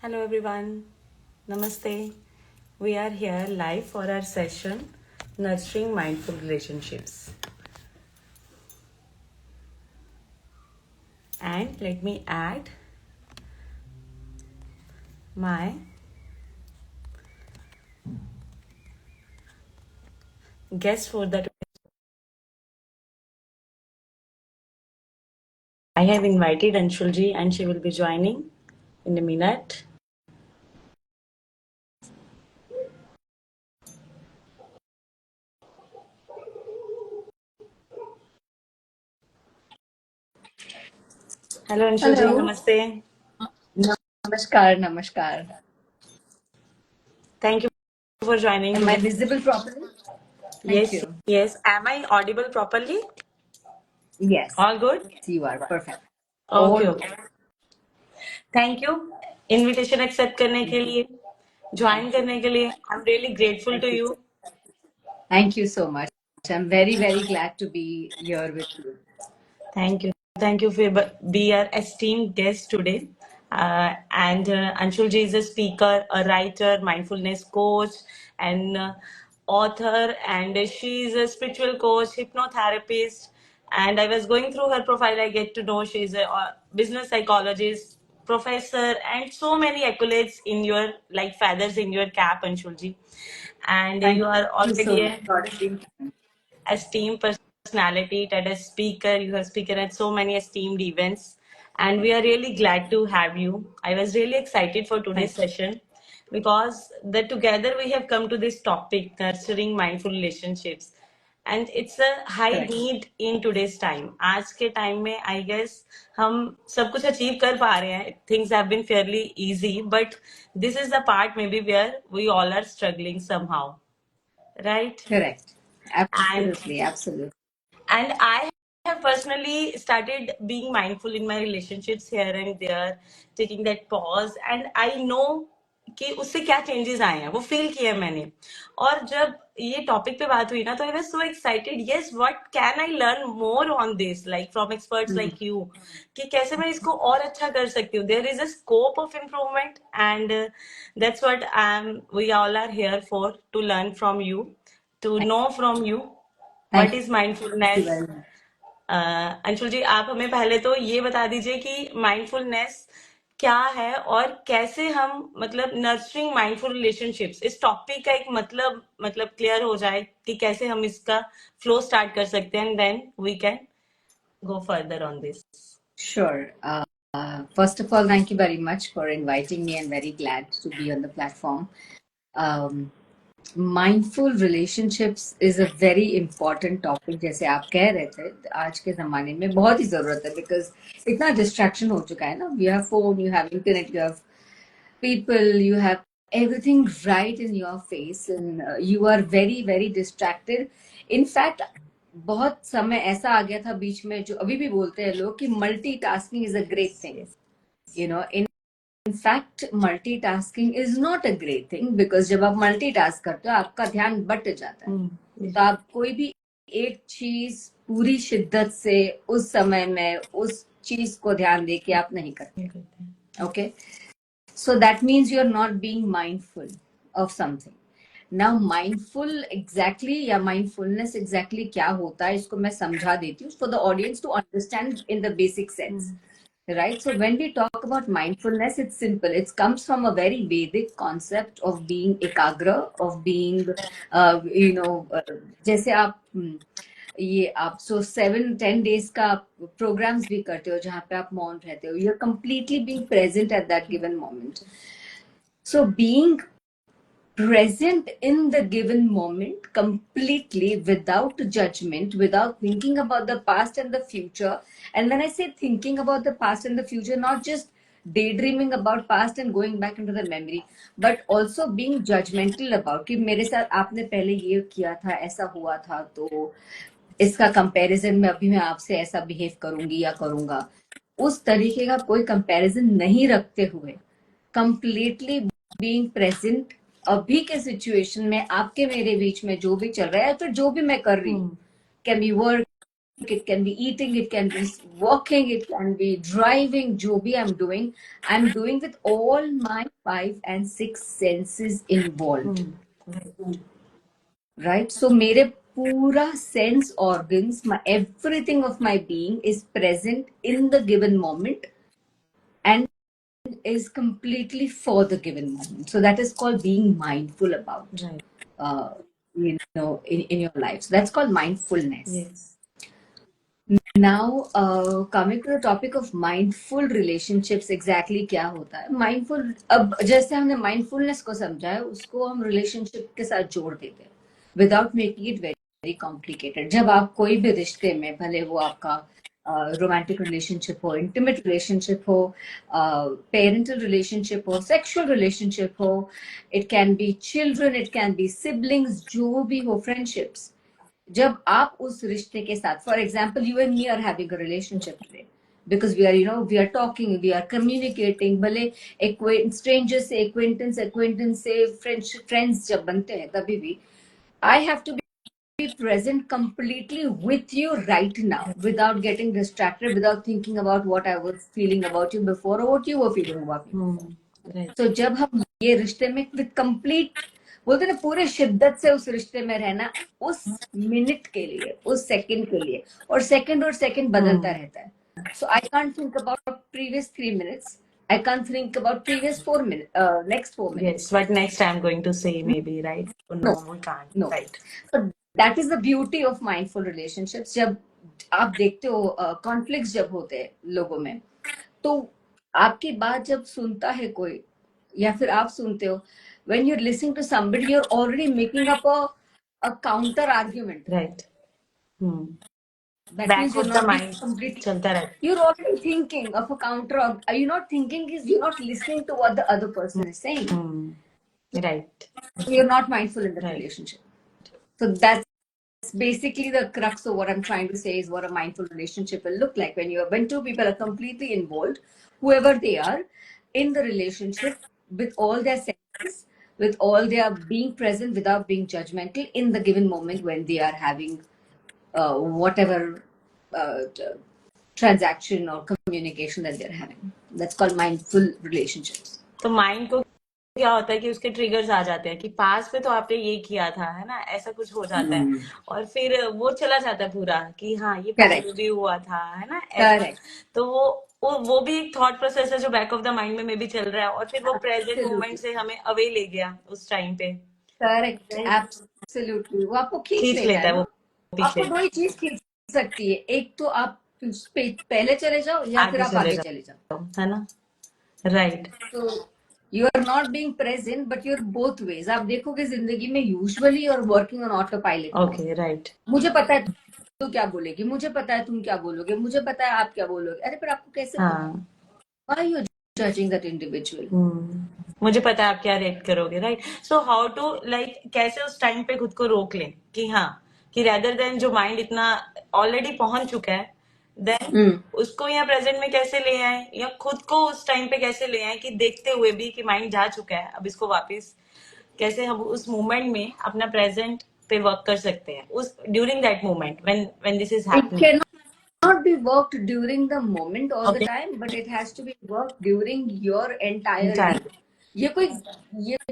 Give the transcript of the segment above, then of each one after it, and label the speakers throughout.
Speaker 1: Hello everyone. Namaste. We are here live for our session Nurturing Mindful Relationships. And let me add my guest for the I have invited Anshulji and she will be joining in a minute. Hello Anshulji,
Speaker 2: Hello.
Speaker 1: namaste.
Speaker 2: Namaskar.
Speaker 1: Thank you for joining
Speaker 2: Am I
Speaker 1: today.
Speaker 2: visible properly? Thank
Speaker 1: Yes,
Speaker 2: you.
Speaker 1: yes. Am I audible properly?
Speaker 2: Yes,
Speaker 1: All good?
Speaker 2: you are perfect. All
Speaker 1: Okay,
Speaker 2: good.
Speaker 1: okay. Thank you invitation accept करने के लिए join करने के लिए I am really grateful to you
Speaker 2: Thank you so much. I'm very, very glad to be here with you.
Speaker 1: Thank you. Thank you for be our esteemed guest today. And Anshul ji is a speaker, a writer, mindfulness coach, and author. And she is a spiritual coach, hypnotherapist. And I was going through her profile. I get to know she's a business psychologist, professor, and so many accolades in your like feathers in your cap, Anshul ji. And
Speaker 2: Thank
Speaker 1: you are
Speaker 2: you so
Speaker 1: already
Speaker 2: much.
Speaker 1: a
Speaker 2: God has been kind.
Speaker 1: esteemed personality, TED speaker. You have spoken at so many esteemed events, and we are really glad to have you. I was really excited for today's
Speaker 2: Thank you.
Speaker 1: session because that together we have come to this topic, nurturing mindful relationships. And it's a high
Speaker 2: Correct.
Speaker 1: need in today's time. आज के time में I guess हम सब कुछ achieve कर पा रहे हैं. Things have been fairly easy, but this is the part maybe where we all are struggling somehow, right?
Speaker 2: Correct.
Speaker 1: And
Speaker 2: Absolutely. Absolutely.
Speaker 1: I have personally started being mindful in my relationships here and there, taking that pause, and I know कि उससे क्या changes आए हैं वो feel किया मैंने और जब ये टॉपिक पे बात हुई ना तो I was so excited yes what can I learn more on this like from experts like you कि कैसे मैं इसको और अच्छा कर सकती हूँ there is a scope of improvement and that's what I am we all are here for to learn from you too
Speaker 2: Thank
Speaker 1: no from you
Speaker 2: thank
Speaker 1: what is
Speaker 2: you
Speaker 1: mindfulness
Speaker 2: very much.
Speaker 1: Anshul ji आप हमें पहले तो ये बता दीजिए कि mindfulness क्या है और कैसे हम मतलब नर्चरिंग माइंडफुल रिलेशनशिप्स इस टॉपिक का एक मतलब क्लियर हो जाए कि कैसे हम इसका फ्लो स्टार्ट कर सकते हैं and then we can go further on this
Speaker 2: Sure. First of all, thank you very much for inviting me. I'm very glad to be on the platform. Um, mindful relationships is a very important topic जैसे आप कह रहे थे आज के जमाने में बहुत ही जरूरत है बिकॉज इतना डिस्ट्रैक्शन हो चुका है ना you have phone you have internet you have people you have everything right in your face and you are very very distracted in fact बहुत समय ऐसा आ गया था बीच में जो अभी भी बोलते हैं लोग कि multitasking is a great thing you know In fact, multitasking is not a great thing because जब आप मल्टीटास्क करते हो आपका ध्यान बट जाता है तो आप कोई भी एक चीज पूरी शिद्दत से उस समय में उस चीज को ध्यान दे के आप नहीं करते okay so that means you are not being mindful of something now mindful exactly या माइंडफुलनेस एग्जैक्टली क्या होता है इसको मैं समझा देती हूँ for the audience to understand in the basic sense right? So when we talk about mindfulness, it's simple. It comes from a very Vedic concept of being ekagra, of being, जैसे आप ये आप सो 7-10 days का programmes भी करते हो जहाँ पे आप मौन रहते हो you are completely being present at that given moment so being present in the given moment completely without judgment without thinking about the past and the future and when I say thinking about the past and the future not just daydreaming about past and going back into the memory but also being judgmental about कि मेरे साथ आपने पहले ये किया था ऐसा हुआ था तो इसका कंपैरिजन में अभी मैं आपसे ऐसा बिहेव करूंगी या करूंगा उस तरीके का कोई कंपैरिजन नहीं रखते हुए कंप्लीटली बीइंग प्रेजेंट अभी के सिचुएशन में आपके मेरे बीच में जो भी चल रहा है फिर जो भी मैं कर रही हूँ can be work it can be eating, it can be walking, it can be driving, jo bhi I'm doing with all my 5 and 6 senses involved. Right? So mere pura sense organs, everything of my being is present in the given moment and is completely for the given moment. So that is called being mindful about,
Speaker 1: Right.
Speaker 2: in your life. So that's called mindfulness.
Speaker 1: Yes.
Speaker 2: Now, coming to the topic of mindful relationships, exactly क्या होता है? Mindful, अब जैसे हमने mindfulness को समझा है, उसको हम relationship के साथ जोड़ देते हैं, without making it very complicated. जब आप कोई भी रिश्ते में, भले वो आपका romantic relationship हो, intimate relationship हो, parental relationship हो, sexual relationship हो, it can be children, it can be siblings, जो भी हो, friendships. जब आप उस रिश्ते के साथ, for example you and me are having a relationship today because we are talking, we are communicating, भले स्ट्रेंजर से एक्वेंटेंस से फ्रेंड्स जब बनते हैं तभी भी I have to be present completely with you right now without getting distracted, without thinking about what I was feeling about you before or what you were feeling about me.
Speaker 1: Right.
Speaker 2: तो जब हम ये रिश्ते में with complete, बोलते ना, पूरे शिद्दत से उस रिश्ते में रहना, उस मिनट के लिए, उस सेकंड के लिए, और सेकंड बदलता रहता है. So I can't think about previous 3 minutes. I can't think about previous 4 minutes, next 4 minutes.
Speaker 1: Yes, what next I'm going to say maybe, right? No, we can't.
Speaker 2: No.
Speaker 1: Right.
Speaker 2: So that is the beauty of mindful relationships. जब आप देखते हो conflicts जब होते हैं लोगों में, तो आपकी बात जब सुनता है कोई या फिर आप सुनते हो, when you're listening to somebody, you're already making up a counter argument.
Speaker 1: Right.
Speaker 2: That
Speaker 1: Back
Speaker 2: means you're
Speaker 1: of the
Speaker 2: not being
Speaker 1: mind
Speaker 2: completely,
Speaker 1: चलता रहता.
Speaker 2: you're already thinking of a counter. Are you not thinking? Is you're not listening to what the other person is saying.
Speaker 1: Right.
Speaker 2: So you're not mindful in the
Speaker 1: Right.
Speaker 2: relationship. So that's basically the crux of what I'm trying to say, is what a mindful relationship will look like when two people are completely involved, whoever they are, in the relationship, with all their senses, with all their being present without being judgmental in the given moment when they are having whatever transaction or communication that they're having. That's called mindful relationships.
Speaker 1: तो mind को क्या होता है कि उसके triggers आ जाते हैं कि पास में तो आपने ये किया था, है ना, ऐसा कुछ हो जाता है, और फिर वो चला जाता है पूरा कि हाँ ये पहले भी हुआ था, है ना, ऐसा. तो वो भी एक थॉट प्रोसेस है जो बैक ऑफ द माइंड में मे भी चल रहा है, और फिर वो प्रेजेंट मोमेंट से हमें अवे ले गया उस टाइम पे.
Speaker 2: Correct, absolutely. वो आपको खींच
Speaker 1: लेता है वो
Speaker 2: आपको दो ही चीज खींच सकती है, एक तो आप पहले चले जाओ या फिर आप आगे चले जाओ,
Speaker 1: है ना. राइट.
Speaker 2: तो you are not being present but your both ways. आप देखोगे जिंदगी में usually you are working on auto pilot.
Speaker 1: Okay, right.
Speaker 2: मुझे पता है तू क्या बोलेगी, मुझे पता है तुम क्या बोलोगे, मुझे पता है आप क्या बोलोगे. अरे पर आपको कैसे पता? Why you judging that individual?
Speaker 1: मुझे पता है आप क्या रिएक्ट करोगे, right. So how to like कैसे उस टाइम पे खुद को रोक लें कि हाँ, कि रेदर देन जो माइंड इतना ऑलरेडी पहुंच चुका है, देन उसको यहाँ प्रेजेंट में कैसे ले आए, या खुद को उस टाइम पे कैसे ले आए कि देखते हुए भी कि माइंड जा चुका है, अब इसको वापस कैसे हम उस मोमेंट में अपना प्रेजेंट पे वर्क कर सकते हैं उस during that moment when this is happening.
Speaker 2: Not be worked during the moment all the time, but it has to be worked during your entire day. ये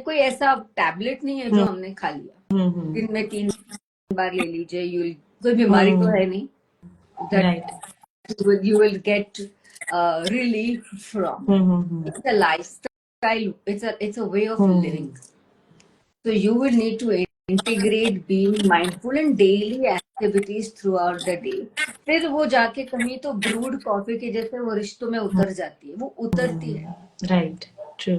Speaker 2: कोई ऐसा टैबलेट नहीं है जो हमने खा लिया, दिन में 3 बार ले लीजिए, कोई बीमारी तो है नहीं that you will get relief from. It's a lifestyle, it's a way of living. So you will need to integrate being mindful in daily activities throughout the day. फिर वो जाके कहीं तो ब्रूड कॉफी के जैसे वो रिश्तों में उतर जाती है, वो उतरती है.
Speaker 1: Right, true.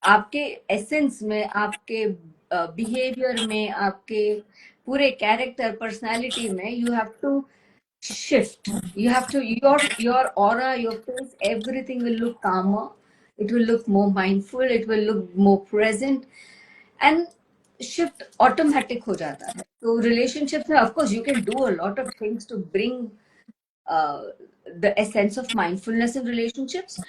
Speaker 1: आपके
Speaker 2: एसेंस में, आपके बिहेवियर में, आपके पूरे कैरेक्टर पर्सनालिटी में, you have to shift. You have to, your aura, your face, everything will look calmer. It will look more mindful. It will look more present. And shift automatic हो जाता है. So relationships में, of course, you can do a lot of things to bring the essence of mindfulness in relationships,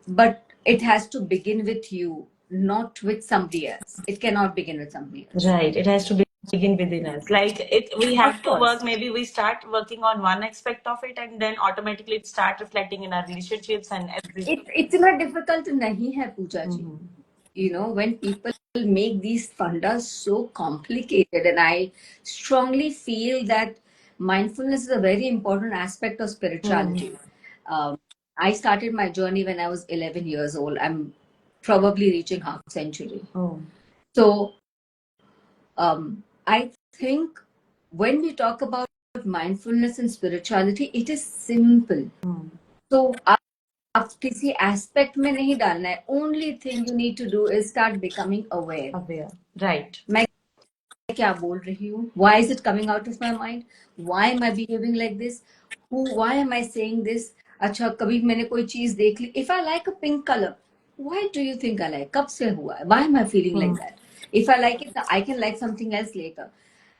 Speaker 2: but it has to begin with you, not with somebody else. It cannot begin with somebody else.
Speaker 1: Right. It has to begin within us. Like it, we have
Speaker 2: Of
Speaker 1: to work.
Speaker 2: course.
Speaker 1: Maybe we start working on one aspect of it, and then automatically it start reflecting in our relationships and everything.
Speaker 2: इतना difficult नहीं है पूजा जी.
Speaker 1: Mhm.
Speaker 2: You know, when people make these fundas so complicated, and I strongly feel that mindfulness is a very important aspect of spirituality. I started my journey when I was 11 years old. I'm probably reaching half century.
Speaker 1: Oh.
Speaker 2: So I think when we talk about mindfulness and spirituality, it is simple. So आप किसी aspect में नहीं डालना है. Only thing you need to do is start becoming aware.
Speaker 1: Aware. Right.
Speaker 2: मैं क्या बोल रही हूँ? Why is it coming out of my mind? Why am I behaving like this? Why am I saying this? अच्छा, कभी मैंने कोई चीज देख ली. If I like a pink color, why do you think I like? कब से हुआ है? Why am I feeling like that? If I like it, I can like something else later.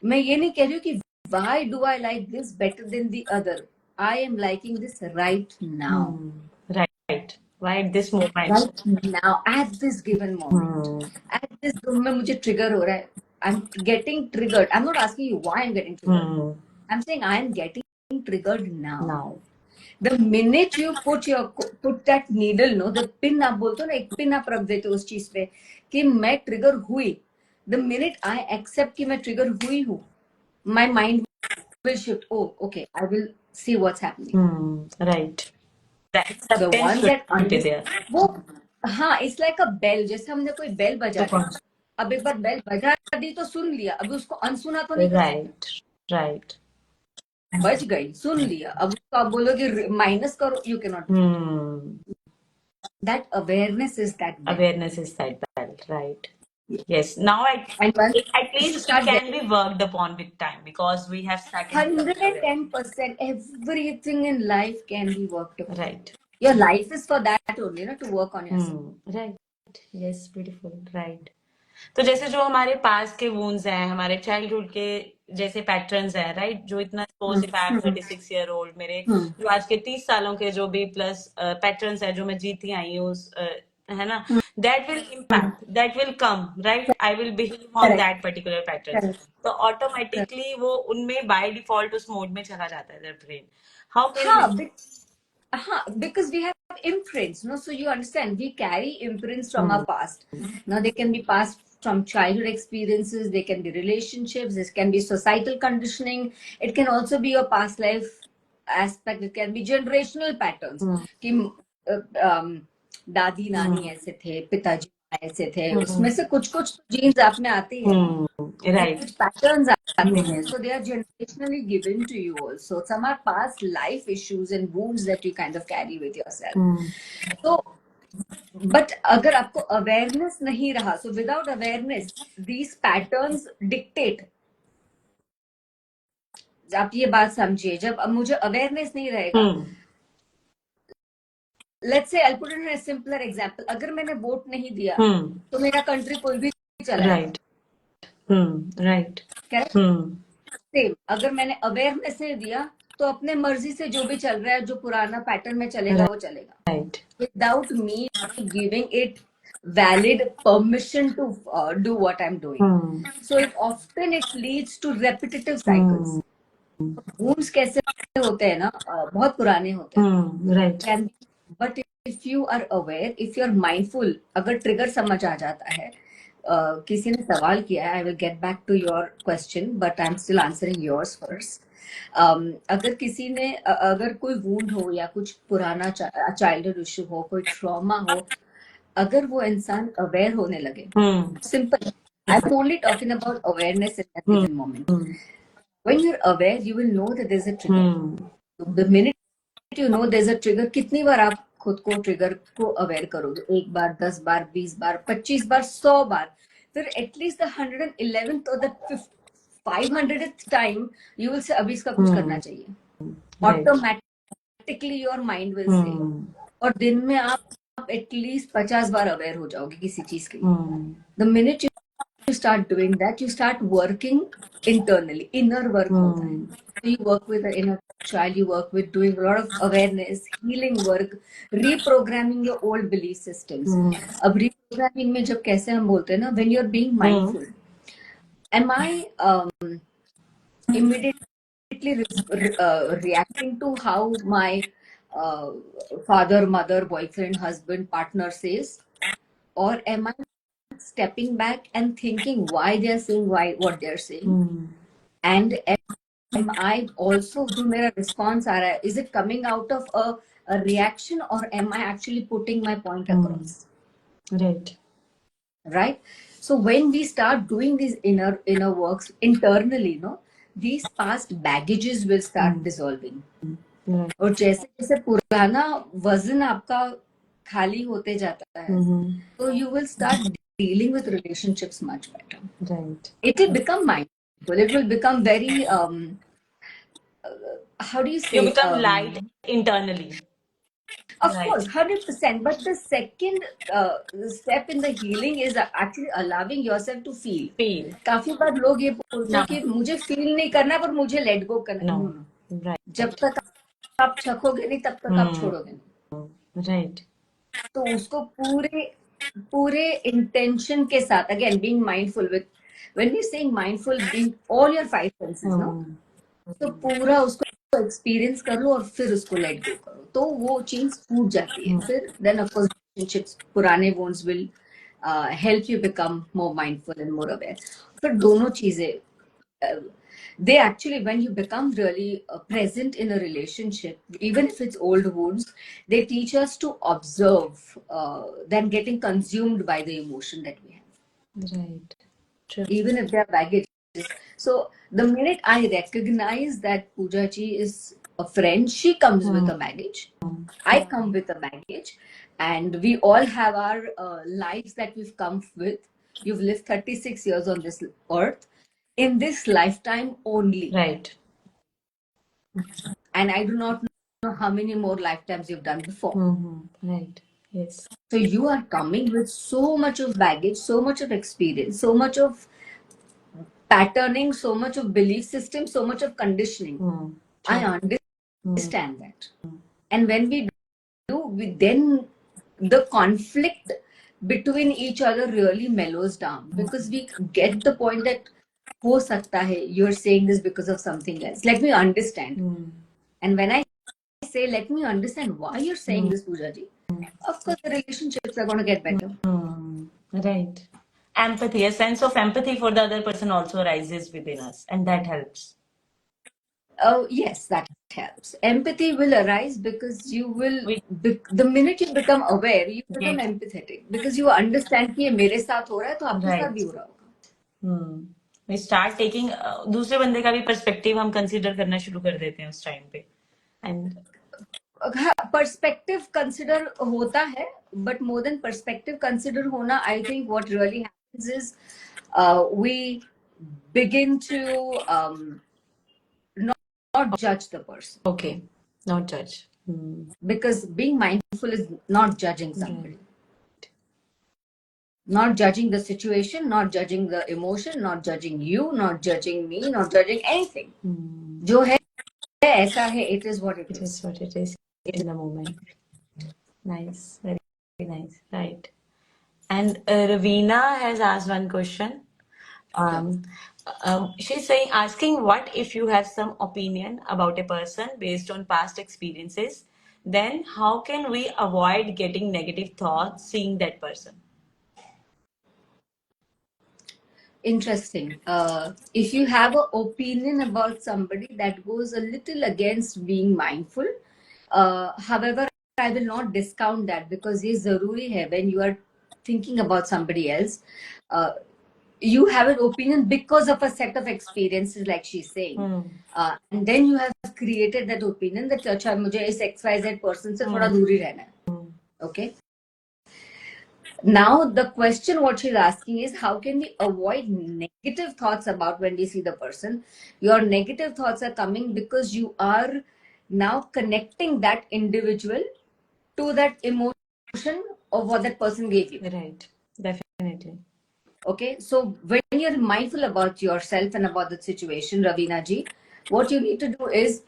Speaker 2: मैं ये नहीं कह रही हूँ कि why do I like this better than the other? I am liking this right now.
Speaker 1: Right. Right. This moment.
Speaker 2: Right now, at this given moment, at this moment, मुझे trigger हो रहा है. I'm getting triggered. I'm not asking you why I'm getting triggered. I'm saying I am getting triggered now.
Speaker 1: Now.
Speaker 2: The minute you put that needle, no, the pin आप बोलते हो ना, एक pin आप रख देते हो उस चीज पे कि मैं trigger हुई. The minute I accept कि मैं trigger हुई हूँ, my mind will shift. Oh, okay, I will see what's happening.
Speaker 1: Right. That
Speaker 2: The
Speaker 1: acceptance
Speaker 2: one
Speaker 1: should
Speaker 2: that
Speaker 1: be there.
Speaker 2: वो हाँ, it's like a bell. जैसे हमने कोई बेल बजा दी. अब एक बार बेल बजा दी तो सुन लिया. अभी उसको अनसुना तो नहीं कर सकते.
Speaker 1: Right.
Speaker 2: बज गई, सुन लिया. अब उसको आप बोलोगे माइनस करो, you cannot. That awareness is that bell.
Speaker 1: Awareness is that bell. Right. Yes. Now
Speaker 2: And once
Speaker 1: at
Speaker 2: you
Speaker 1: least it
Speaker 2: start
Speaker 1: can be worked upon with time because we have started becoming aware.
Speaker 2: 110%, everything in life can be worked upon.
Speaker 1: Right.
Speaker 2: Your life is for that only, to work on yourself.
Speaker 1: Right. Yes, beautiful. Right. तो जैसे जो हमारे पास के wounds हैं, हमारे childhood के जैसे patterns हैं, राइट, जो इतना suppose if I am 36 year old, मेरे जो आज के 30 सालों के जो भी प्लस पैटर्न्स है जो मैं जीती आई हूँ, है ना, that will impact, that will come, right, I will behave on that particular pattern, तो ऑटोमेटिकली वो उनमें बाय डिफॉल्ट उस मोड में चला जाता है their brain. How can
Speaker 2: because we have imprints, no? So you understand, we carry imprints from our past. Now they can be passed from childhood experiences, they can be relationships, this can be societal conditioning, it can also be your past life aspect, it can be generational patterns. कि दादी नानी ऐसे थे, पिताजी ऐसे थे, उसमें से कुछ जीन्स आप में आती है,
Speaker 1: right,
Speaker 2: कुछ पैटर्न्स आते हैं, so they are generationally given to you also. Some are past life issues and wounds that you kind of carry with yourself. So but अगर आपको awareness नहीं रहा, so without awareness these patterns dictate. आप ये बात समझिए, जब अब मुझे awareness नहीं रहेगा, let's say I'll put it in a simpler example, अगर मैंने वोट नहीं दिया तो मेरा कंट्री कोई भी चला,
Speaker 1: right, right,
Speaker 2: सेम अगर मैंने अवेयरनेस नहीं दिया तो अपने मर्जी से जो भी चल रहा है, जो पुराना पैटर्न में चलेगा वो चलेगा,
Speaker 1: right,
Speaker 2: without me giving it valid permission to do what I'm doing. So it leads to repetitive cycles. wounds कैसे होते हैं ना, बहुत पुराने होते हैं,
Speaker 1: right,
Speaker 2: but if you are aware, if you are mindful, अगर ट्रिगर समझ आ जाता है, किसी ने सवाल किया है, I will get back to your question but I am still answering yours first. अगर किसी ने अगर कोई वूंड हो या कुछ पुराना चाइल्डहुड इशू हो, कोई ट्रॉमा हो, अगर वो इंसान अवेयर होने लगे, simple, I am only talking about awareness in that given moment. When you are aware you will know that there is a trigger. The minute you know there is a trigger, कितनी बार आप खुद को trigger को aware करोगे, 1 बार, 10 बार, 20 बार, 25 बार, 100 बार, फिर at least the 111th और the 500th time you will say अभी इसका कुछ करना चाहिए. Automatically your mind will say, और दिन में आप एटलीस्ट 50 बार अवेयर हो जाओगे किसी चीज के. The minute you start doing that, you start working internally, inner work होता है. So you work with the inner child, you work with doing a lot of awareness, healing work, reprogramming your old belief systems. अब reprogramming में जब कैसे हम बोलते हैं ना, when you're being mindful, Am I immediately reacting to how my uh, father, mother, boyfriend, husband, partner says, or am I stepping back and thinking why they're saying what they're saying,
Speaker 1: Hmm.
Speaker 2: and am I also, जो मेरा response आ रहा है, is it coming out of a reaction, or am I actually putting my point across?
Speaker 1: Right.
Speaker 2: Right? So when we start doing these inner works internally, no, these past baggages will start dissolving.
Speaker 1: Right.
Speaker 2: और जैसे जैसे पुराना वजन आपका खाली होते जाता है, so you will start dealing with relationships much better.
Speaker 1: Right.
Speaker 2: It will become mindful. It will become very how do you
Speaker 1: You
Speaker 2: say,
Speaker 1: become light internally.
Speaker 2: of
Speaker 1: Right.
Speaker 2: course 100%, but the second step in the healing is actually allowing yourself to feel.
Speaker 1: Feel.
Speaker 2: काफी बार लोग ये बोलते
Speaker 1: No.
Speaker 2: हैं कि मुझे feel नहीं करना पर मुझे लेट गो करना.
Speaker 1: No.
Speaker 2: No no,
Speaker 1: Right.
Speaker 2: जब तक आप छकोगे नहीं तब तक आप छोड़ोगे नहीं.
Speaker 1: Right.
Speaker 2: तो उसको पूरे पूरे इंटेंशन के साथ, again being mindful with, when we saying mindful, being all your five senses, no, तो पूरा उसको एक्सपीरियंस कर लो और फिर उसको लेट गो करो, तो वो चीज टूट जाती है. फिर देन ऑफ कोर्स रिलेशनशिप्स, पुराने वोन्स will help you become more mindful and more aware. फिर दोनों चीजें, they actually, when you become really present in a relationship, even if it's old wounds, they teach us to observe than getting consumed by the emotion that we have.
Speaker 1: Right. True.
Speaker 2: Even if they are baggage. So the minute I recognize that Pooja ji is a friend, she comes with a baggage. I come with a baggage, and we all have our lives that we've come with. You've lived 36 years on this earth, in this lifetime only.
Speaker 1: Right.
Speaker 2: And I do not know how many more lifetimes you've done before.
Speaker 1: Right. Yes.
Speaker 2: So you are coming with so much of baggage, so much of experience, so much of patterning, so much of belief system, so much of conditioning. I understand that. And when we do, then the conflict between each other really mellows down, because we get the point that हो सकता है you're saying this because of something else. Let me understand. And when I say, let me understand why you're saying this, Pooja ji, of course the relationships are going to get better.
Speaker 1: Right. Empathy, a sense of empathy for the other person also arises within us, and that helps.
Speaker 2: Oh, yes, that helps. Empathy will arise because you will, the minute you become aware, you become empathetic, because you understand कि ये मेरे साथ हो रहा है तो आपके साथ भी हो रहा होगा.
Speaker 1: We start taking दूसरे बंदे का भी पर्सपेक्टिव हम कंसीडर करना शुरू कर देते हैं उस टाइम पे. And
Speaker 2: पर्सपेक्टिव कंसिडर होता है, but more than perspective consider होना, I think what really happens is we begin to not judge the person.
Speaker 1: Okay, not judge.
Speaker 2: Because being mindful is not judging somebody. Not judging the situation, not judging the emotion, not judging you, not judging me, not judging anything. जो है ऐसा है, it is what it is.
Speaker 1: It is what it is in the moment. Nice, very nice, right. And Ravina has asked one question. She's saying, asking, what if you have some opinion about a person based on past experiences, then how can we avoid getting negative thoughts seeing that person?
Speaker 2: Interesting. If you have an opinion about somebody that goes a little against being mindful, however, I will not discount that, because ये जरूरी है when you are thinking about somebody else. You have an opinion because of a set of experiences, like she's saying, and then you have created that opinion that अच्छा मुझे इस XYZ person से थोड़ा दूर ही रहना है. Okay. Now the question what she's asking is, how can we avoid negative thoughts about when we see the person? Your negative thoughts are coming because you are now connecting that individual to that emotion of what that person gave you.
Speaker 1: Right, definitely.
Speaker 2: Okay, so when you're mindful about yourself and about the situation, Ravina ji, what you need to do is,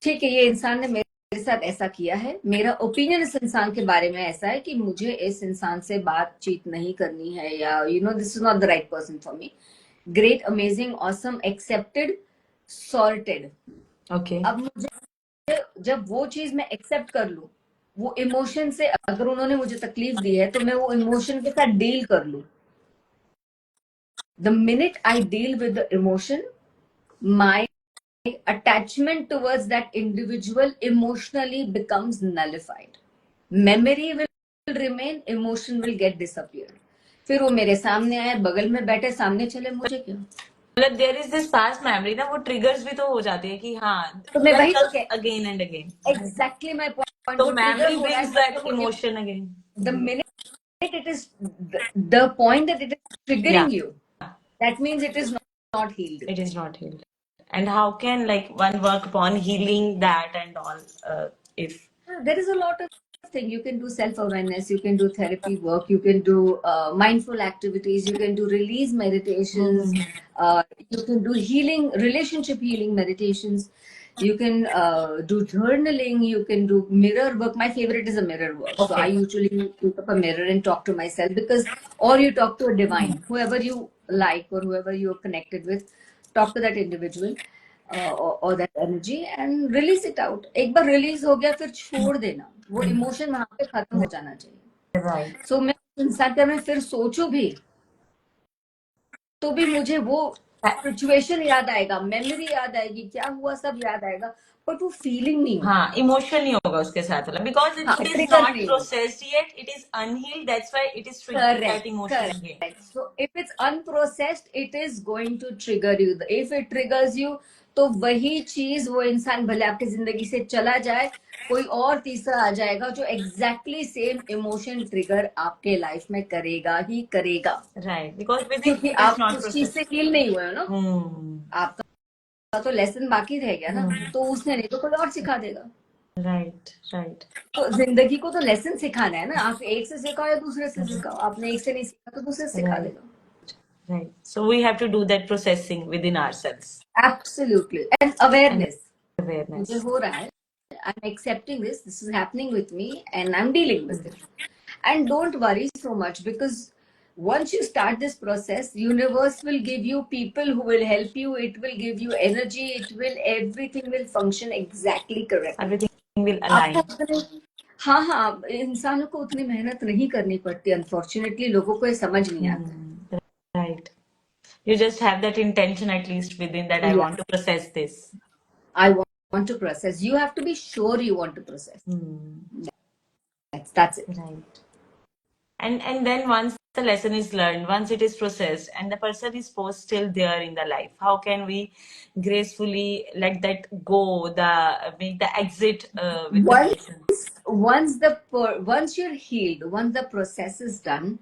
Speaker 2: ठीक है, ये इंसान ने मेरे साथ ऐसा किया है, मेरा ओपिनियन इस इंसान के बारे में ऐसा है कि मुझे इस इंसान से बातचीत नहीं करनी है, या this is not the right person for me. great, amazing, awesome, accepted, sorted.
Speaker 1: Okay.
Speaker 2: अब मुझे जब वो चीज मैं एक्सेप्ट कर लूं, वो इमोशन से, अगर उन्होंने मुझे तकलीफ दी है तो मैं वो इमोशन के साथ डील कर लूं. The minute I deal with the emotion, my attachment towards that individual emotionally becomes nullified. Memory will remain, emotion will get disappeared. फिर वो मेरे सामने आए, बगल में बैठे, सामने चले, मुझे क्यों?
Speaker 1: मतलब there is this past memory ना, वो ट्रिगर्स भी तो हो जाती है कि हाँ,
Speaker 2: तो मैं वही तो
Speaker 1: again and again.
Speaker 2: Exactly my point,
Speaker 1: तो
Speaker 2: वो ट्रिगर
Speaker 1: मेमोरी
Speaker 2: हो रहा है
Speaker 1: ब्रिंग्स
Speaker 2: जब
Speaker 1: दैट
Speaker 2: तक वो
Speaker 1: emotion again.
Speaker 2: the minute it is the point that it is
Speaker 1: Yeah,
Speaker 2: triggering you, that means it is not healed.
Speaker 1: it is not healed. And how can like one work upon healing that and all? If
Speaker 2: There is a lot of thing you can do: self-awareness, you can do therapy work, you can do mindful activities, you can do release meditations, you can do healing, relationship healing meditations, you can do journaling, you can do mirror work. My favorite is a mirror work. So I
Speaker 1: okay,
Speaker 2: usually pick up a mirror and talk to myself, because, or you talk to a divine, whoever you like or whoever you're connected with, talk to that individual or that energy and release it out. एक बार release हो गया, फिर छोड़ देना, वो emotion वहां पे खत्म हो जाना चाहिए.
Speaker 1: right,
Speaker 2: So मैं इंसान का मैं फिर सोचूं भी तो भी मुझे वो सिचुएशन याद आएगा, मेमोरी याद आएगी, क्या हुआ सब याद आएगा, बट वो फीलिंग नहीं होगी.
Speaker 1: हाँ, इमोशन नहीं होगा उसके साथ वाला, बिकॉज
Speaker 2: हाँ,
Speaker 1: इट इज
Speaker 2: ट्रिगर
Speaker 1: नॉट
Speaker 2: नहीं होगा.
Speaker 1: Processed yet, it is unhealed, that's why it is triggering that
Speaker 2: Correct,
Speaker 1: emotion again.
Speaker 2: correct. So if it's unprocessed, it is going to trigger you. If it triggers you, तो वही चीज वो इंसान भले आपकी जिंदगी से चला जाए, कोई और तीसरा आ जाएगा जो एग्जैक्टली सेम इमोशन ट्रिगर आपके लाइफ में करेगा ही करेगा.
Speaker 1: राइट, बिकॉज विद
Speaker 2: क्योंकि
Speaker 1: इट इज
Speaker 2: आप
Speaker 1: नॉट
Speaker 2: उस चीज से हील नहीं हुए हो ना.
Speaker 1: प्रोसेस्ड.
Speaker 2: आपका तो लेसन बाकी रह गया ना, तो उसने नहीं तो कोई और सिखा देगा.
Speaker 1: राइट, राइट,
Speaker 2: तो जिंदगी को तो लेसन सिखाना है ना. आप एक से सिखाओ या दूसरे से सिखाओ, आपने एक से नहीं सीखा तो दूसरे से सिखा
Speaker 1: राइट,
Speaker 2: देगा.
Speaker 1: right. So we have to do that processing within ourselves
Speaker 2: Absolutely. And
Speaker 1: and
Speaker 2: awareness.
Speaker 1: awareness.
Speaker 2: मुझे हो रहा है, I'm accepting this, this is happening with me and I'm dealing with it. And don't worry so much, because once you start this process, universe will give you people who will help you, it will give you energy, it will, everything will function exactly correctly.
Speaker 1: Everything will align.
Speaker 2: आपको उतने, हाँ हाँ, इंसानों को उतनी मेहनत नहीं करनी पड़ती. अनफॉर्चुनेटली लोगों को ये समझ नहीं आता.
Speaker 1: Right. You just have that intention at least within that I
Speaker 2: Yeah.
Speaker 1: want to process this.
Speaker 2: I want to process. You have to be sure you want to process. That's it.
Speaker 1: Right. And then once the lesson is learned, once it is processed, and the person is post still there in the life, how can we gracefully let that go? Make the exit with the person.
Speaker 2: Once you're healed, once the process is done,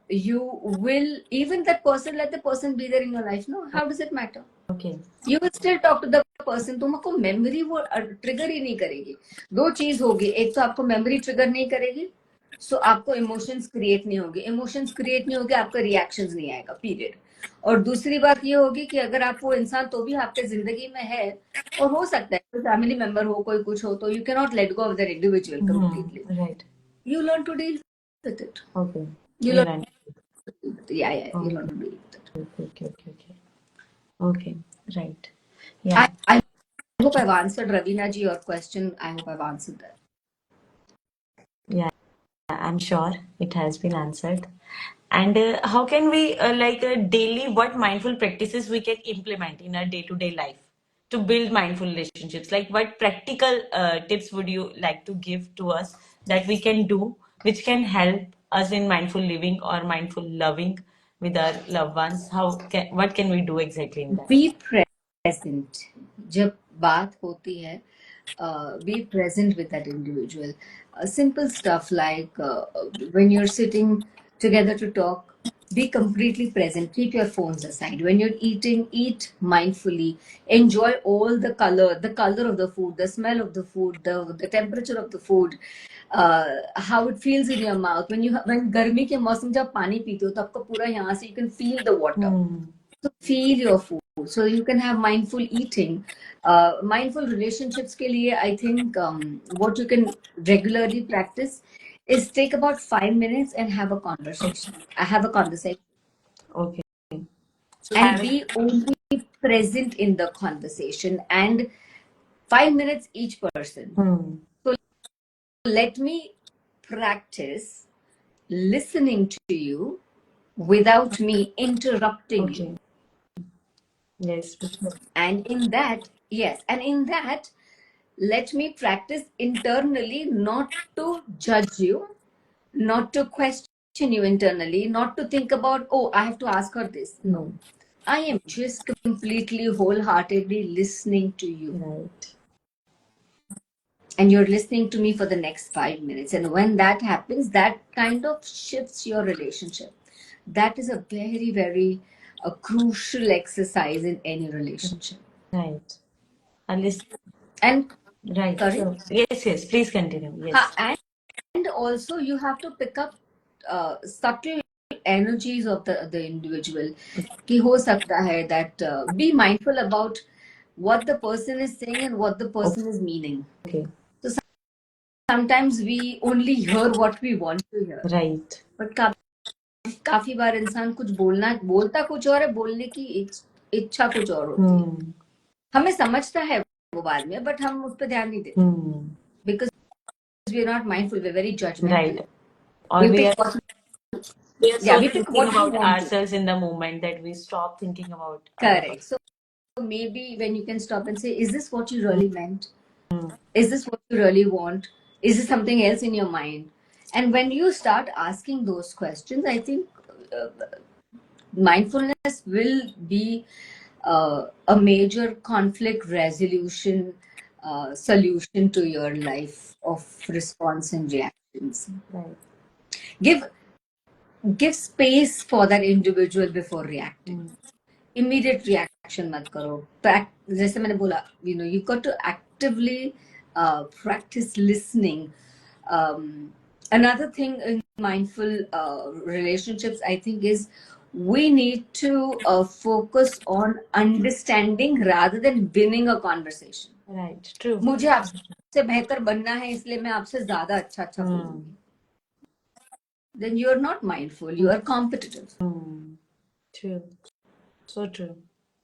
Speaker 2: you will, even that person, let the person be there in your life. No, how does it matter?
Speaker 1: Okay.
Speaker 2: You will still talk to the person. तुमको memory वो trigger ही नहीं करेगी. दो चीज होगी, एक तो आपको मेमोरी ट्रिगर नहीं करेगी, सो आपको इमोशंस क्रिएट नहीं होगी. इमोशंस क्रिएट नहीं होगी, आपका रिएक्शंस नहीं आएगा, पीरियड. और दूसरी बात ये होगी कि अगर आप वो इंसान तो भी आपके जिंदगी में है, और हो सकता है कोई फैमिली मेंबर हो, कोई कुछ हो, तो you can not let go of that individual completely.
Speaker 1: Right.
Speaker 2: You learn to deal with it.
Speaker 1: Okay.
Speaker 2: You
Speaker 1: You're
Speaker 2: learn,
Speaker 1: right.
Speaker 2: yeah, you learn to deal with it.
Speaker 1: Okay. Okay. Right. Yeah.
Speaker 2: I hope I've answered, Ravina ji, your question. I hope I've answered that.
Speaker 1: Yeah, I'm sure it has been answered. And how can we daily, what mindful practices we can implement in our day-to-day life to build mindful relationships? Like what practical tips would you like to give to us that we can do, which can help us in mindful living or mindful loving with our loved ones? What can we do exactly in that?
Speaker 2: Be present. जब बात होती है, be present with that individual. Simple stuff like when you're sitting together to talk, be completely present. Keep your phones aside. When you're eating, eat mindfully. Enjoy all the color of the food, the smell of the food, the temperature of the food, how it feels in your mouth. When गर्मी के मौसम जब पानी पीते हो तो आपको पूरा यहाँ से you can feel the water. So feel your food. So you can have mindful eating. Mindful relationships के लिए, I think what you can regularly practice is take about 5 minutes and have a conversation. I have a conversation.
Speaker 1: Okay. So
Speaker 2: and
Speaker 1: having
Speaker 2: be only present in the conversation, and 5 minutes each person. So let me practice listening to you without me interrupting you.
Speaker 1: okay, yes,
Speaker 2: And in that, yes, and in that, let me practice internally not to judge you, not to question you internally, not to think about, oh, I have to ask her this. No, I am just completely wholeheartedly listening to you.
Speaker 1: right,
Speaker 2: And you're listening to me for the next 5 minutes. And when that happens, that kind of shifts your relationship. That is a very, very a crucial exercise in any relationship.
Speaker 1: right. And listen,
Speaker 2: And
Speaker 1: right.
Speaker 2: sorry,
Speaker 1: So yes, yes. Please continue. Yes,
Speaker 2: and also you have to pick up subtle energies of the individual. कि हो सकता है that be mindful about what the person is saying and what the person is meaning.
Speaker 1: okay,
Speaker 2: So sometimes we only hear what we want to hear,
Speaker 1: right.
Speaker 2: but काफी बार इंसान कुछ बोलता कुछ और है, बोलने की इच्छा कुछ और होती है. हमें समझता है वो बाद में, बट हम उस पर ध्यान नहीं देते, because we are not mindful, we're very judgmental.
Speaker 1: Right. Or
Speaker 2: We
Speaker 1: we
Speaker 2: pick
Speaker 1: are
Speaker 2: what,
Speaker 1: we are
Speaker 2: yeah,
Speaker 1: so
Speaker 2: we pick
Speaker 1: thinking
Speaker 2: what we
Speaker 1: about
Speaker 2: want to.
Speaker 1: ourselves in the moment that we stop thinking about other
Speaker 2: Correct.
Speaker 1: person.
Speaker 2: So maybe when you can stop and say, is this what you really meant? Is this what you really want? Is this something else in your mind? And when you start asking those questions, I think uh, mindfulness will be a major conflict resolution solution to your life of response and reactions.
Speaker 1: Right.
Speaker 2: Give space for that individual before reacting. Immediate reaction मत करो. जैसे मैंने बोला, you've got to actively practice listening. Another thing in mindful relationships, I think, is we need to focus on understanding rather than winning a conversation.
Speaker 1: Right. True.
Speaker 2: मुझे आपसे बेहतर बनना है, इसलिए मैं आपसे ज्यादा अच्छा बोलूंगी. Then you are not mindful, you are competitive.
Speaker 1: True. So true.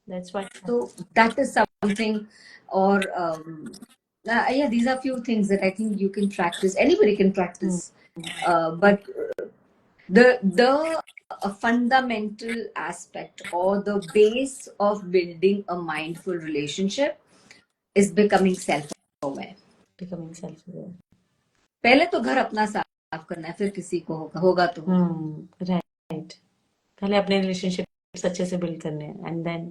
Speaker 1: That's what.
Speaker 2: So that is something, or yeah, these are few things that I think you can practice. Anybody can practice, but the fundamental aspect or the base of building a mindful relationship is becoming self-aware.
Speaker 1: Becoming self-aware.
Speaker 2: पहले तो घर अपना साफ करना है, फिर किसी को होगा तो
Speaker 1: Right. पहले अपने रिलेशनशिप अच्छे से बिल्ड करने हैं एंड देन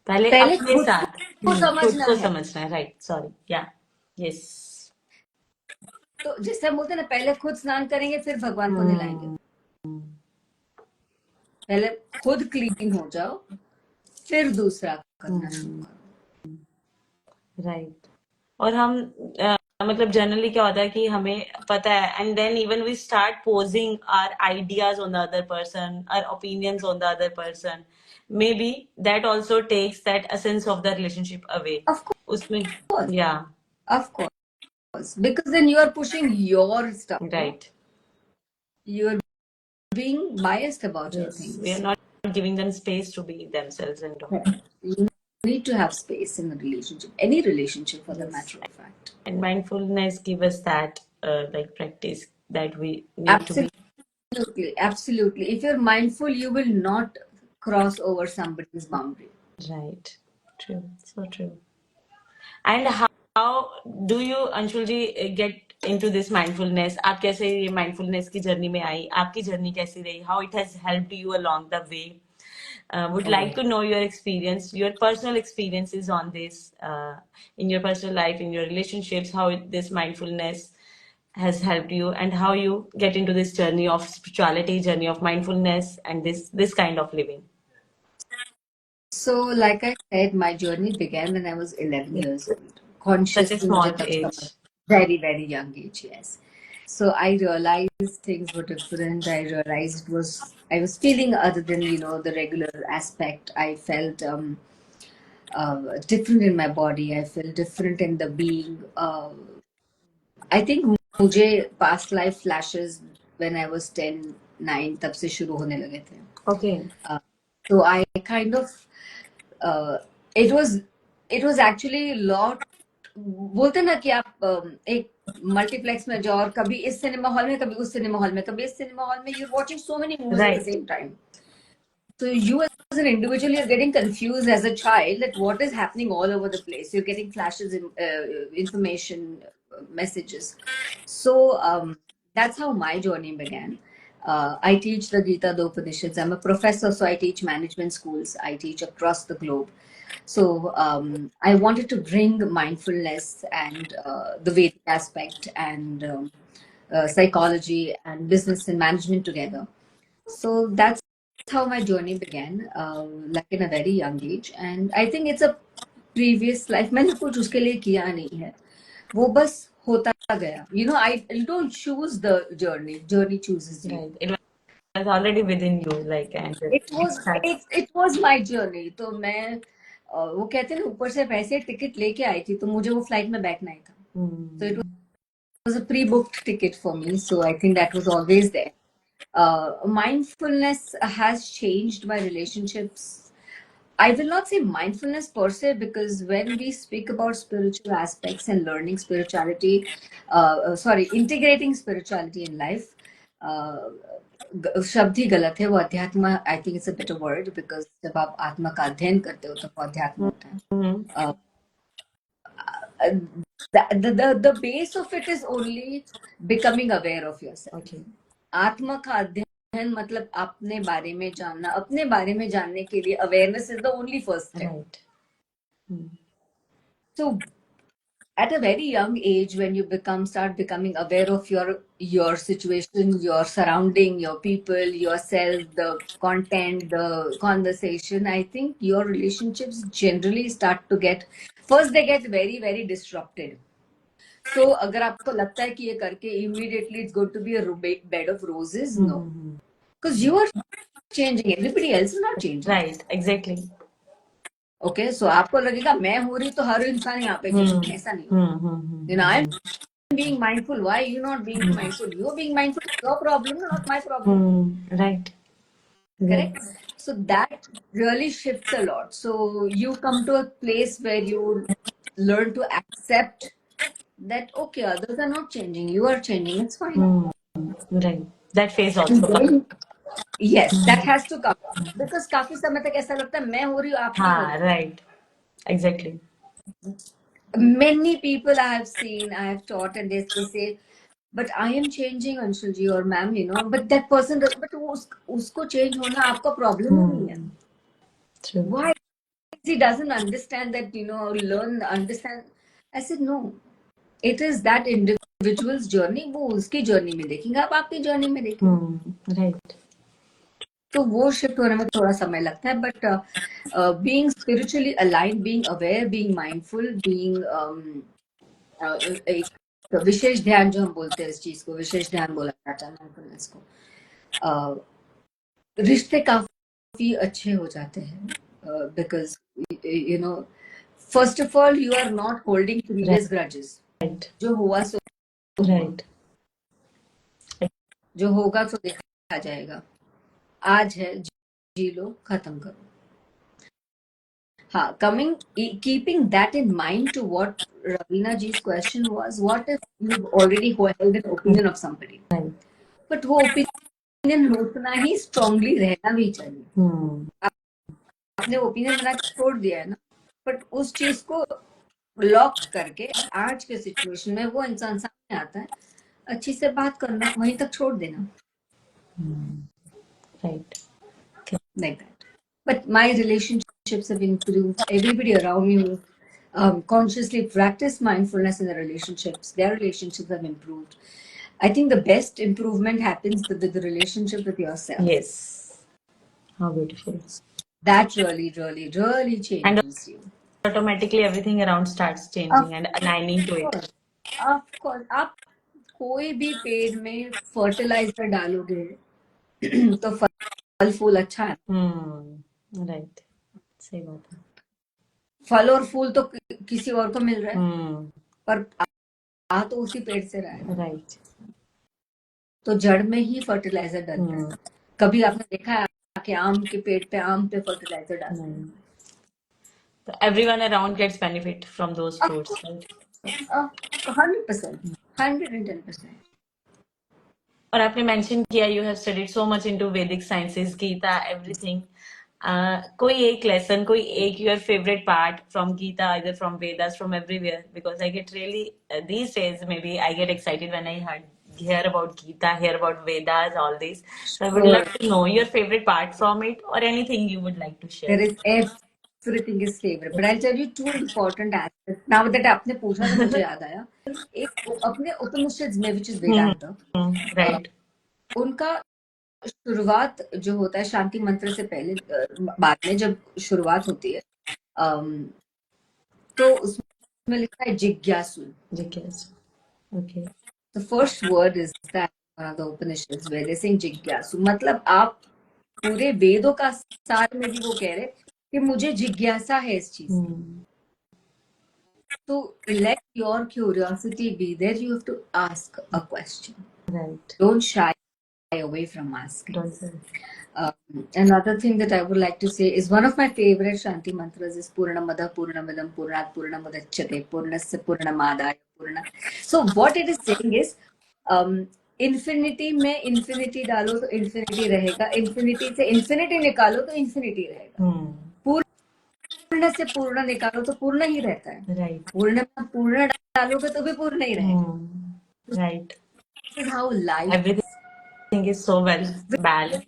Speaker 1: पहले
Speaker 2: पहले
Speaker 1: अपने
Speaker 2: खुद
Speaker 1: साथ
Speaker 2: को
Speaker 1: खुद
Speaker 2: समझना
Speaker 1: को
Speaker 2: है.
Speaker 1: समझना है. राइट. सॉरी. या. यस.
Speaker 2: तो जैसे हम बोलते हैं ना, पहले खुद स्नान करेंगे फिर भगवान को नहलाएंगे. पहले खुद क्लीन हो जाओ, फिर दूसरा करना शुरू करो.
Speaker 1: राइट. और हम मतलब जनरली क्या होता है कि हमें पता है and then even we start posing our ideas on the other person, our opinions on the other person. maybe that also takes that essence of the relationship away.
Speaker 2: Of
Speaker 1: उसमें.
Speaker 2: course,
Speaker 1: Yeah.
Speaker 2: of course, because then you are pushing your stuff.
Speaker 1: Right.
Speaker 2: You are being biased about your
Speaker 1: Yes.
Speaker 2: things.
Speaker 1: We are not giving them space to be themselves and all.
Speaker 2: You need to have space in a relationship, any relationship for the
Speaker 1: Yes.
Speaker 2: matter of fact.
Speaker 1: And mindfulness give us that like practice that we need to be.
Speaker 2: Absolutely. If you're mindful, you will not cross over somebody's boundary.
Speaker 1: Right. True. So true. And how do you, Anshul ji, get into this mindfulness? आप कैसे ये mindfulness की journey में आई? आपकी journey कैसी रही? How it has helped you along the way? Would like to know your experience, your personal experiences on this, in your personal life, in your relationships, how this mindfulness has helped you, and how you get into this journey of spirituality, journey of mindfulness, and this kind of living.
Speaker 2: So, like I said, my journey began when I was 11 years old.
Speaker 1: Such a
Speaker 2: Consciously,
Speaker 1: small
Speaker 2: मुझे तब
Speaker 1: age.
Speaker 2: समझ, very, very young age, yes. So I realized things were different. I realized I was feeling other than the regular aspect. I felt different in my body. I felt different in the being. I think मुझे past life flashes when I was 10, 9 तब से शुरू होने लगे थे.
Speaker 1: Okay.
Speaker 2: So I kind of it was actually lot. बोलते ना कि आप एक मल्टीप्लेक्स में जाओ और कभी इस सिनेमा हॉल में, कभी उस सिनेमा हॉल में, कभी इस सिनेमा हॉल में, you're watching so many movies at the
Speaker 1: Right.
Speaker 2: same time. So you as an individual, you're getting confused as a child that what is happening all over the place. You're getting flashes, information, messages. So that's how my journey began. I teach the Gita the Upanishads. I'm a professor, so I teach management schools. I teach across the globe. So I wanted to bring mindfulness and the Vedic aspect and psychology and business and management together. So that's how my journey began, like in a very young age. And I think it's a previous life. मैंने कुछ उसके लिए किया नहीं है. वो बस होता गया. You know, you don't choose the journey. Journey chooses you.
Speaker 1: Right. It was already within you, like, and
Speaker 2: It was it was my journey. तो मैं वो कहते हैं ना, ऊपर से पैसे टिकट लेके आई थी, तो मुझे वो फ्लाइट में बैठना ही था. So it was a pre-booked ticket for me. So I think that was always there. Mindfulness has changed my relationships. I will not say mindfulness per se, because when we speak about spiritual aspects and learning spirituality, integrating spirituality in life, शब्द ही गलत है, वो अध्यात्म, I think it's a better word, because जब आप आत्मा का अध्ययन करते हो तो वो अध्यात्म होता है. The base of it is only becoming aware of yourself.
Speaker 1: Okay.
Speaker 2: आत्मा का अध्ययन मतलब अपने बारे में जानना. अपने बारे में जानने के लिए awareness is the only first step.
Speaker 1: Right.
Speaker 2: So at a very young age, when you start becoming aware of your situation, your surrounding, your people, yourself, the content, the conversation, I think your relationships generally start to get, first they get very very disrupted. So अगर आपको लगता है कि ये करके immediately it's going to be a bed of roses, no, because you are changing, everybody else is not changing.
Speaker 1: Right. Exactly.
Speaker 2: Okay, so आपको लगेगा मैं हो रही तो हर इंसान यहाँ पे चेंज, ऐसा नहीं होगा. You know, I'm being mindful. Why are you not being mindful? You're being mindful. Your problem, not my problem.
Speaker 1: Right.
Speaker 2: Correct? So that really shifts a lot. So you come to a place where you learn to accept that, okay, others are not changing. You are changing. It's fine.
Speaker 1: Right. That phase
Speaker 2: And
Speaker 1: also.
Speaker 2: then, yes, that has to come. Because काफी समय तक ऐसा लगता है मैं हो रही हूँ, आप नहीं हो
Speaker 1: हाँ.
Speaker 2: रही.
Speaker 1: Right. Exactly.
Speaker 2: Many people I have seen, I have taught, and they say, but I am changing, Anshulji or ma'am, you know, but that person, but usko change होना आपका problem ही नहीं है.
Speaker 1: True.
Speaker 2: Why? He doesn't understand that, you know, understand. I said, no, it is that individual's journey. वो उसकी journey में देखेंगे, आप आपकी journey में देखेंगे.
Speaker 1: Right.
Speaker 2: तो वो शिफ्ट होने में थोड़ा समय लगता है, but being spiritually aligned, being aware, being mindful, being एक विशेष ध्यान जो हम बोलते हैं, इस चीज को विशेष ध्यान बोला जाता है mindfulness को. रिश्ते काफी अच्छे हो जाते हैं, because you know, first of all you are not holding previous grudges.
Speaker 1: Right.
Speaker 2: जो हुआ सो
Speaker 1: Right.
Speaker 2: जो होगा तो देखा जाएगा. आज है, जी लो, खत्म करो. हाँ, keeping that in mind to what Ravina ji's question was, what if you've already held an opinion of somebody,
Speaker 1: Right.
Speaker 2: but वो opinion उतना ही strongly रहना भी चाहिए. आपने ओपिनियन बना के छोड़ दिया है ना, बट उस चीज को लॉक करके आज के सिचुएशन में वो इंसान सामने आता है, अच्छी से बात करना, वहीं तक छोड़ देना.
Speaker 1: Right.
Speaker 2: Like that. But my relationships have improved. Everybody around me who consciously practice mindfulness in their relationships, their relationships have improved. I think the best improvement happens with the relationship with yourself.
Speaker 1: Yes. How beautiful.
Speaker 2: That really, really, really changes you.
Speaker 1: Automatically everything around starts changing and aligning to it.
Speaker 2: Of course, आप कोई भी पेड़ में fertiliser डालोगे तो फल फूल अच्छा है.
Speaker 1: Right. सही बात है.
Speaker 2: फल और फूल तो किसी और को मिल रहा है, पर आ तो उसी पेड़ से रहा है.
Speaker 1: Right.
Speaker 2: तो जड़ में ही फर्टिलाइजर डलता है. कभी आपने देखा है के आम के पेड़ पे आम पे फर्टिलाइजर डालते हैं.
Speaker 1: So everyone around gets benefit from those
Speaker 2: Of
Speaker 1: fruits,
Speaker 2: course,
Speaker 1: right?
Speaker 2: 100%, 110%.
Speaker 1: और आपने मेंशन किया you have studied so much into Vedic sciences, Gita, everything. कोई एक लेसन, कोई एक your favourite part from Gita, either from Vedas, from everywhere, because I get really these days maybe I get excited when I hear about Gita, hear about Vedas, all these. So I would
Speaker 2: Sure.
Speaker 1: love to know your favorite part from it or anything you would like to share.
Speaker 2: There is everything is favorite, but I'll tell you two important aspects. Now that आपने पूछा तो मुझे याद आया. एक अपने उपनिषद में, which is Vedanta,
Speaker 1: Right.
Speaker 2: उनका शुरुआत जो होता है शांति मंत्र से पहले, बाद में जब शुरुआत होती है, तो उसमें लिखा है जिज्ञासु.
Speaker 1: Jigyas. Okay.
Speaker 2: The first word is that one of the Upanishads where they're saying जिज्ञासु, मतलब आप पूरे वेदों का सार में भी वो कह रहे कि मुझे जिज्ञासा है इस चीज. So let your curiosity be there. You have to ask a question.
Speaker 1: Right.
Speaker 2: Don't shy away from asking.
Speaker 1: Don't say.
Speaker 2: Another thing that I would like to say is one of my favorite Shanti mantras is Purnamada Purnamidam Purnat Purnamudachyate Purnasya Purnamadaya Purna. So what it is saying is, infinity में infinity डालो तो infinity रहेगा, infinity से infinity निकालो तो infinity रहेगा, पूर्ण से पूर्ण निकालो तो पूर्ण ही रहता है.
Speaker 1: Right.
Speaker 2: पूर्ण में पूर्ण डालोगे तो भी पूर्ण ही रहेगा.
Speaker 1: Right.
Speaker 2: This is how life
Speaker 1: Everything is so well balanced.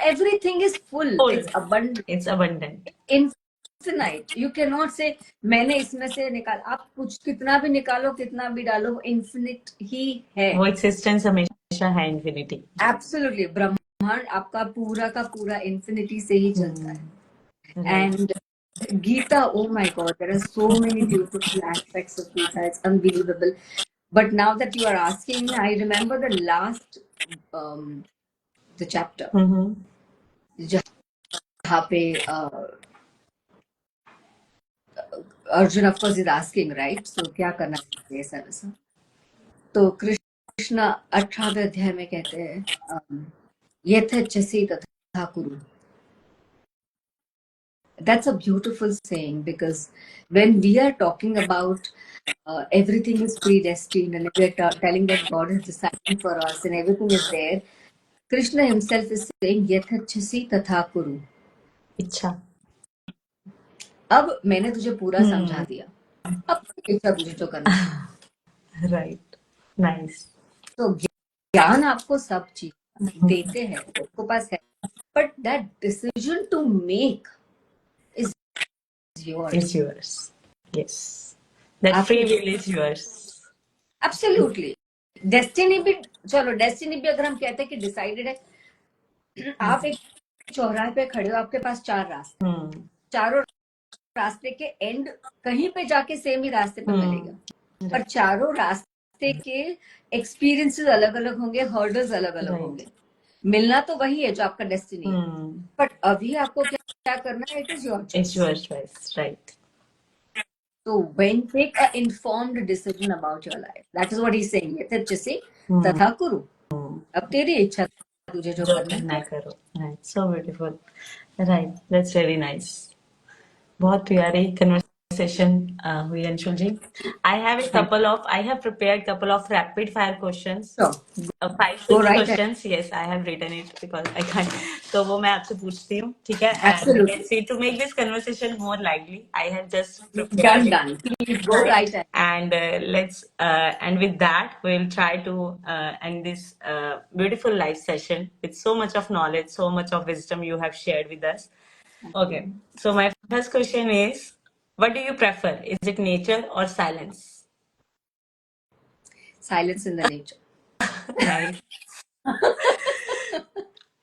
Speaker 2: everything is full.
Speaker 1: Full.
Speaker 2: It's abundant.
Speaker 1: It's abundant.
Speaker 2: Infinite. You cannot say मैंने इसमें से निकाल. आप कुछ कितना भी निकालो, कितना भी डालो, infinite ही है.
Speaker 1: वो existence हमेशा है infinity.
Speaker 2: Absolutely. ब्रह्मांड आपका पूरा का पूरा infinity से ही चलता है. And Gita, oh my God, there are so many beautiful aspects of Gita. It's unbelievable. But now that you are asking me, I remember the last, the chapter. जहाँ पे Arjun of course is asking, right? So क्या करना चाहिए ऐसा वैसा. तो कृष्ण 18वें अध्याय में कहते हैं यथेच्छसि तथा कुरु. That's a beautiful saying, because when we are talking about everything is predestined and we are telling that God is deciding for us and everything is there, Krishna himself is saying यथेच्छसि तथा कुरु.
Speaker 1: इच्छा.
Speaker 2: अब मैंने तुझे पूरा समझा दिया, अब इच्छा तुझे जो करना है.
Speaker 1: Right. Nice.
Speaker 2: तो ज्ञान आपको सब चीज देते हैं, आपको पास है, but that decision to make is yours.
Speaker 1: It's yours. Yes. That free will is yours.
Speaker 2: Absolutely. Destiny भी, चलो डेस्टिनी भी अगर हम कहते हैं कि डिसाइडेड है, आप एक चौराहे पे खड़े हो, आपके पास 4 रास्ते, चारों रास्ते के एंड कहीं पे जाके सेम ही रास्ते पे मिलेगा, पर चारों रास्ते के एक्सपीरियंसेस अलग अलग होंगे, हर्डल्स अलग अलग होंगे. मिलना तो वही है जो आपका डेस्टिनी है, बट अभी आपको क्या करना है, it is your
Speaker 1: It's your choice, right?
Speaker 2: So when take an informed decision about your life, that is what he's saying. यथेच्छसि तथा कुरु. अब तेरी इच्छा, तुझे जो करना है
Speaker 1: करो. Right. So beautiful. Right. That's very nice. बहुत प्यारी conversation हुई अंशुल जी. I have prepared couple of rapid fire questions.
Speaker 2: So,
Speaker 1: 5 to 6 questions. Yes, I have written it because I can't. तो वो मैं आपसे पूछती हूँ, ठीक है?
Speaker 2: Absolutely.
Speaker 1: Let's see, to make this conversation more lively, I have just prepared
Speaker 2: done. Please go right ahead.
Speaker 1: And and with that we'll try to end this beautiful live session with so much of knowledge, so much of wisdom you have shared with us. Okay, so my first question is, what do you prefer? Is it nature or silence?
Speaker 2: Silence in the nature.
Speaker 1: Nice.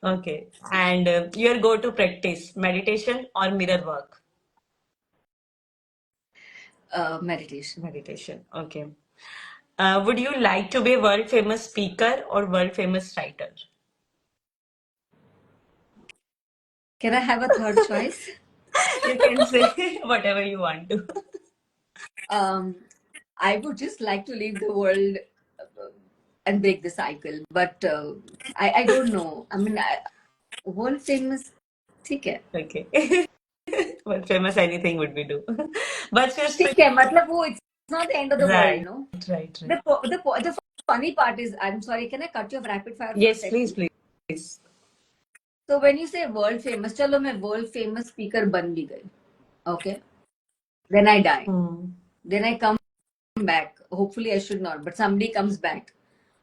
Speaker 1: Okay, and your go-to practice, meditation or mirror work?
Speaker 2: Meditation.
Speaker 1: Okay. Would you like to be a world famous speaker or world famous writer?
Speaker 2: Can I have a third choice?
Speaker 1: You can say whatever you want to.
Speaker 2: I would just like to leave the world and break the cycle, but I don't know. I mean, world famous ठीक है,
Speaker 1: Okay. Well, famous anything would we do. But your
Speaker 2: ठीक है, मतलब वो it's not the end of the world,
Speaker 1: right,
Speaker 2: you know.
Speaker 1: right,
Speaker 2: The
Speaker 1: right.
Speaker 2: the funny part is, I'm sorry, can I cut you off rapid fire for a
Speaker 1: Yes, please,
Speaker 2: second?
Speaker 1: please.
Speaker 2: So when you say world famous, चलो मैं world famous speaker बन भी गई, okay? Then I die. Then I come back. Hopefully I should not, but somebody comes back.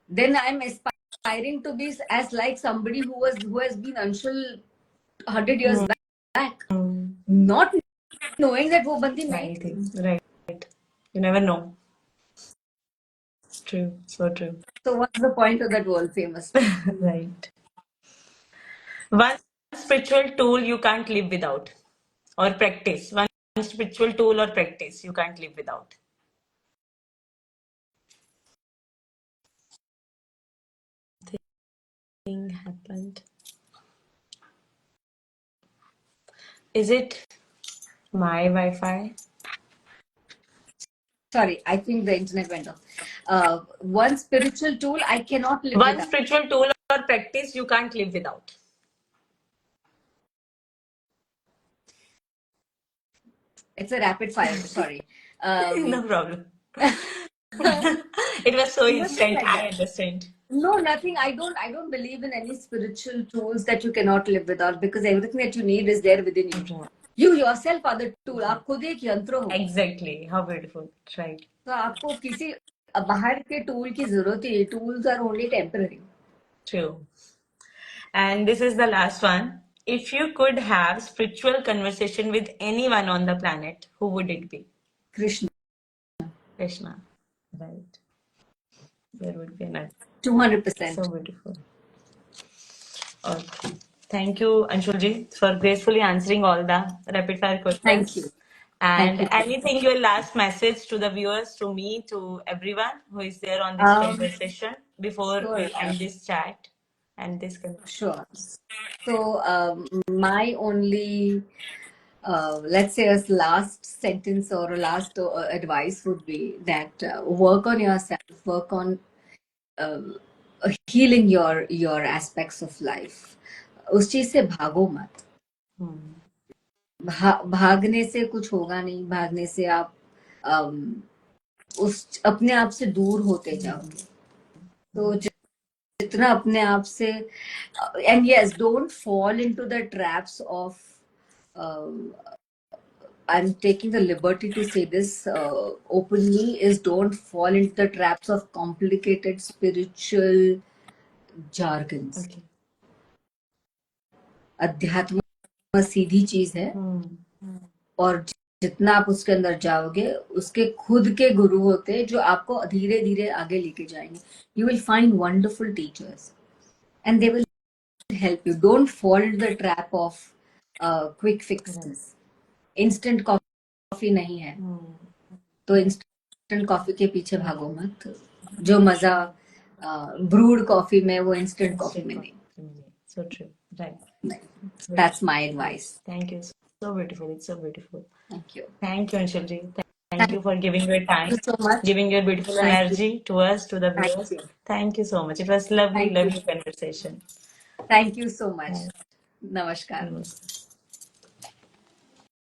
Speaker 2: Then I'm aspiring to be as like somebody who has been Anshul 100 years back, not knowing that वो बंदी नहीं थी.
Speaker 1: Right, right. You never know. It's true, so true.
Speaker 2: So what's the point of that world famous?
Speaker 1: Right. One spiritual tool you can't live without, or practice. One spiritual tool or practice you can't live without. Thing happened. Is it my Wi-Fi?
Speaker 2: Sorry, I think the internet went off. One spiritual tool I cannot live
Speaker 1: One
Speaker 2: without.
Speaker 1: spiritual tool or practice you can't live without.
Speaker 2: It's a rapid fire. Sorry.
Speaker 1: No problem. It was so
Speaker 2: Nothing
Speaker 1: instant.
Speaker 2: like
Speaker 1: I
Speaker 2: that.
Speaker 1: understand.
Speaker 2: No, nothing. I don't believe in any spiritual tools that you cannot live without, because everything that you need is there within you. You yourself are the tool. आप खुद एक यंत्र हो.
Speaker 1: Exactly. How beautiful. Right.
Speaker 2: तो आपको किसी बाहर के टूल की जरूरत ही. Tools are only temporary.
Speaker 1: True. And this is the last one. If you could have spiritual conversation with anyone on the planet, who would it be?
Speaker 2: Krishna.
Speaker 1: Krishna. Right. There would be another.
Speaker 2: 200%.
Speaker 1: So beautiful. Okay. Thank you, Anshulji, for gracefully answering all the rapid fire questions.
Speaker 2: Thank you.
Speaker 1: And
Speaker 2: Thank you.
Speaker 1: anything, your last message to the viewers, to me, to everyone who is there on this conversation before
Speaker 2: Sure.
Speaker 1: we end this chat and this conversation.
Speaker 2: Sure. So my only, let's say, a last sentence or a last advice would be that work on yourself, work on healing your aspects of life. उस चीज से भागो मत. भागने से कुछ होगा नहीं. भागने से आप उस अपने आप से दूर होते जाओगे. तो जितना अपने आप से, and yes, don't fall into the traps of, I'm taking the liberty to say this openly, is don't fall into the traps of complicated spiritual jargons.
Speaker 1: Okay.
Speaker 2: अध्यात्म सीधी चीज है, और जितना आप उसके अंदर जाओगे, उसके खुद के गुरु होते हैं जो आपको धीरे धीरे आगे लेके जाएंगे. You will find wonderful teachers and they will help you. Don't fall into the trap of quick fixes. Instant coffee नहीं है, तो instant coffee के पीछे भागो मत. जो मजा brewed coffee में, वो instant coffee में नहीं.
Speaker 1: So true. Right.
Speaker 2: That's my advice.
Speaker 1: Thank you. So beautiful. It's so beautiful.
Speaker 2: Thank you.
Speaker 1: Thank you, Anshulji. Thank you for giving your time,
Speaker 2: Thank you so much.
Speaker 1: giving your beautiful energy to us, to the viewers.
Speaker 2: Thank you.
Speaker 1: Thank you so much. It was lovely,
Speaker 2: Thank you.
Speaker 1: lovely conversation.
Speaker 2: Thank you so much. Namaskar.
Speaker 1: Namaskar.